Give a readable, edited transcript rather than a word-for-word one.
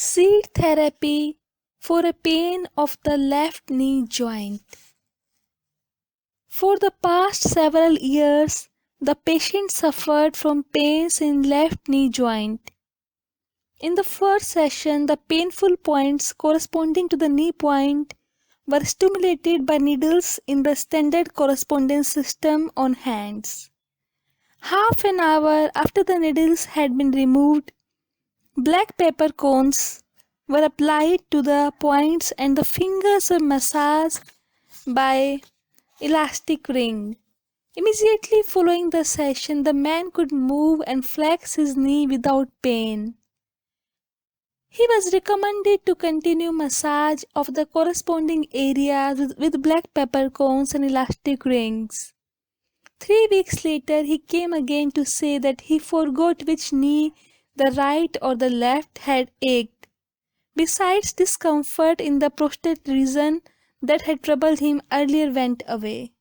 Seed therapy for a pain of the left knee joint. For the past several years, the patient suffered from pains in left knee joint. In the first session, the painful points corresponding to the knee point were stimulated by needles in the standard correspondence system on hands. Half an hour after the needles had been removed, black pepper cones were applied to the points and the fingers were massaged by elastic ring. Immediately following the session, the man could move and flex his knee without pain. He was recommended to continue massage of the corresponding areas with black pepper cones and elastic rings. 3 weeks later, he came again to say that he forgot which knee, the right or the left, had ached. Besides, discomfort in the prostate region that had troubled him earlier went away.